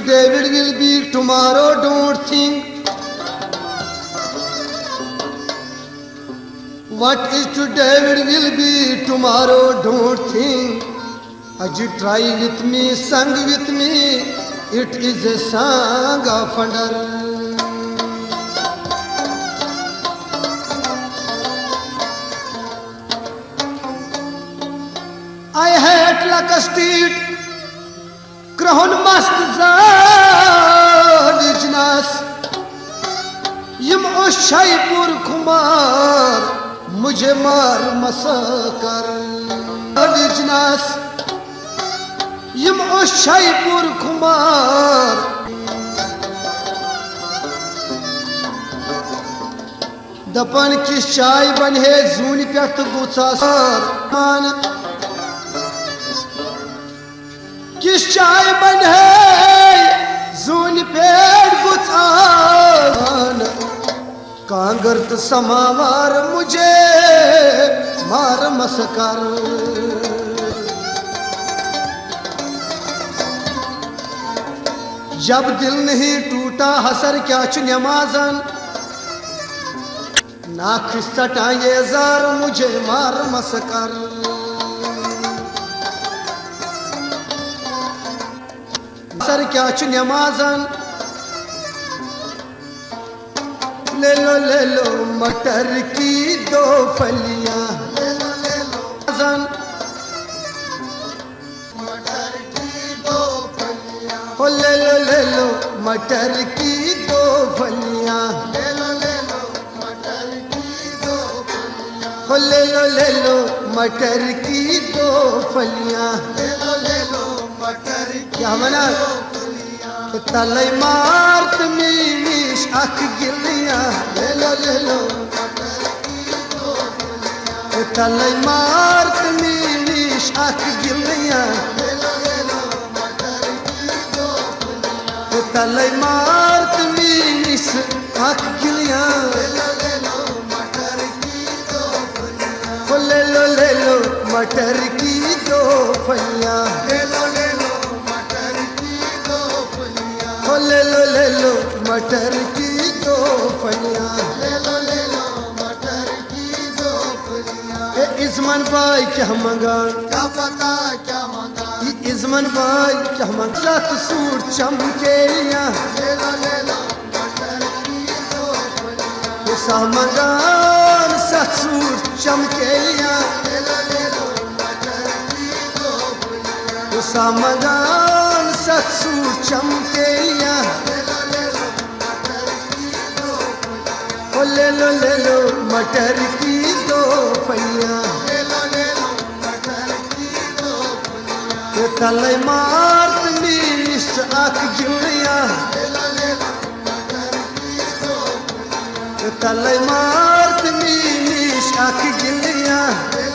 David will be tomorrow, don't think. What is to David will be tomorrow, don't think. Aji try with me, sing with me, it is a song of wonder. I hate like a street, Krahun mast zalijnas, Yim o Shaipur Kumar, Mujhe mar masakar. Zalijnas, Yim o Shaipur Kumar. Dapan kis chai banhe zuni pyat gutsasar man. किस चाय बन है जून पेड़ गुचान कांगरत समावार मुझे मार मस्कर जब दिल नहीं टूटा हसर क्या च नमाजन ना खिस्सटा ये जार मुझे मार मस्कर सर क्या च नमाजन ले लो मटर की दो फलियां ले लो मटर की दो फलियां हो ले लो मटर की दो फलियां ले लो मटर की दो फलियां हो ले लो मटर की दो फलियां ले लो मटर क्या बना तले मार्त मीश अख गिलिया ले लो तले मार्त मीश अख गिलिया तले मार्त मीश अख गिलिया ले लो मटर की दो फलियां ले लो मटर की दो फलियां ले लो मटर की दो फलियां इज़मन भाई क्या मंगा क्या पता क्या मंगा इज़मन भाई क्या मंगा सात सूट चमकेलियां ले लो मटर की दो फलियां सामगान सात सूट चमकेलियां ले लो मटर की दो फलियां सामगान सात सूट चमकेलियां ले लो मटर की दो फलियां ले लो मटर की दो फलियां तले मार्त मीश अख गिलिया ले लो मटर की दो फलियां तले मार्त मीश अख गिलिया ले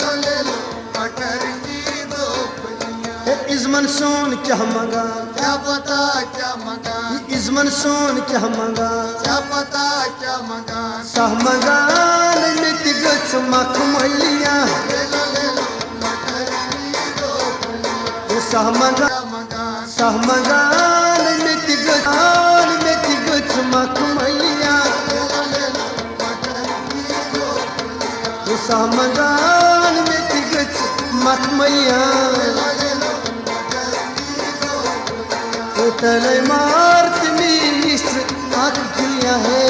लो मटर की दो फलियां इज़मन सोन क्या मंगा क्या पता क्या मंगा इज़मन सोन क्या मंगा क्या पता क्या मंगा सहमगान मिट गच मखमलियां ले लो मटर की दो फलियां सहमगान मिट गच मखमलियां ले लो मटर की दो फलियां सहमगान मिट गच मखमलियां ले लो मटर की दो फलियां तले मार्त मीश अख गिलिया है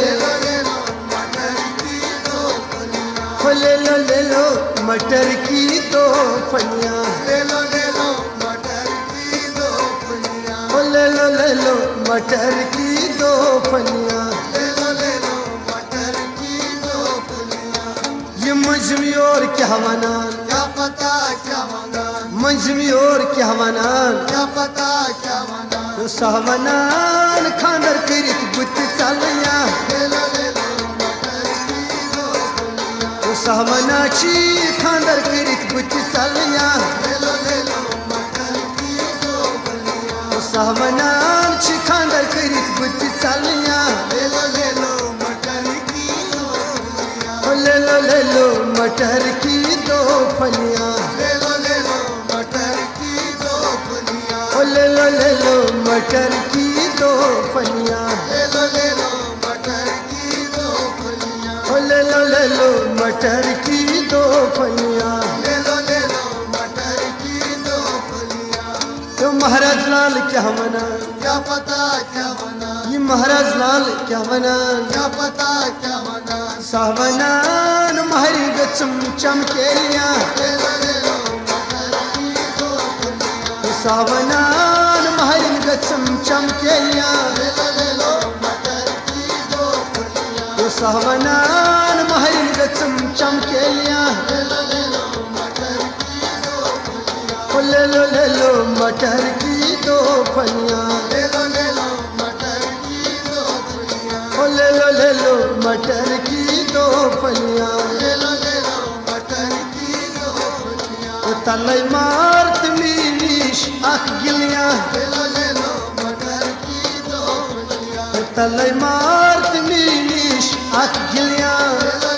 ले लो मटर की दो फलियां ले लो मटर की दो फलियां ले लो मटर की दो फलियां ले लो मटर की दो फलियां ये मंजमी और क्या वनान क्या पता क्या वनान मंजमी और क्या वनान क्या पता क्या वनान सहवनान खानर करित बुत चलिया ले लो सहमनाची खानर करित बुत चलिया ले लो मटर की दो फलियां सहमनान छी खानर करित बुत चलिया ले लो मटर की दो फलियां ले लो मटर की दो फलियां ले लो मटर की दो फलियां ले लो मटर की दो फलियां, ले लो मटर की दो फलियां, ओ ले लो मटर की दो फलियां, ले लो मटर की दो फलियां। तो महाराज लाल क्या मना, क्या पता क्या मना, ये महाराज लाल क्या मना, क्या पता क्या मना, सावनान महरी गचम चमकेलियां, ले लो मटर की दो फलियां, सावनान महरी गचम चमकेलियां, ले लो मटर की दो फलियां, सावनान महरी गचम चमकेलियां, ले लो मटर की दो फलियां, ओ ले लो मटर की दो फलियां, ले लो मटर की दो फलियां, ओ ले लो मटर की दो फलियां, ले लो मटर की दो फलियां, ओ तलई मार्त मीनिश अख गिलियां, ले लो मटर की दो फलियां, ओ तलई मार्त मीनिश अख गिलियां,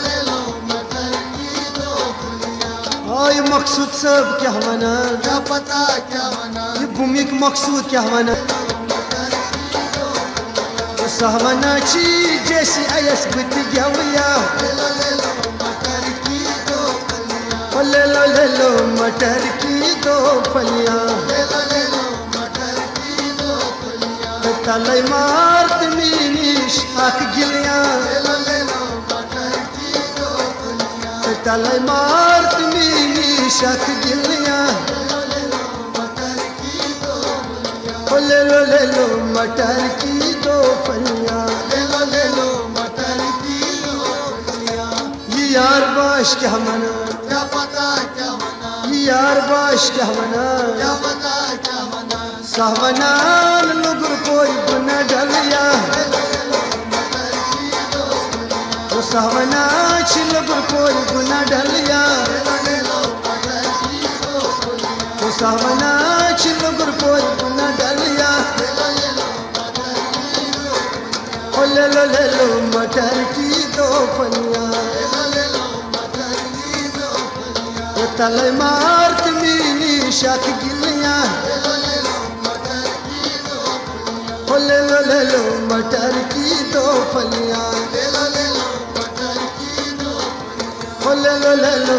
ले लो मटर की दो फलियां। ओ ये मकसूद सब क्या मना, क्या पता क्या मना, ये भूमिक मकसूद क्या मना, मटर की दो फलियां, सहमना ची जैसी अयस बित गया, ले लो मटर की दो फलियां, ओ ले लो मटर की दो फलियां, ले लो मटर की दो फलियां, तलई मार्त मीनिश अख गिलियां, ले लो मटर की दो फलियां, तलई मार्त मीनिश अख गिलियां, ले लो मटर की दो फलियां, ओ ले लो मटर की दो फलियां, ले लो मटर की दो फलियां। ये यार बाश क्या मना, क्या पता क्या मना, ये यार बाश क्या मना, क्या पता क्या मना, सहवनान लुगर कोई गुना डलिया, ले लो मटर की दो फलियां, तो सहवना छिलगर कोई गुना डलिया, ले लो मटर की दो फलियां, तो सहवना छिलगर कोई गुना डलिया, ले लो मटर की दो फलियां, ओ ले लो मटर की दो फलियां, ले लो मटर की दो फलियां, ओ तलई मार्त मीनी शक गिलियां, ले लो मटर की दो फलियां, ओ ले लो मटर की दो फलियां, ले लो मटर की दो फलियां, ओ ले लो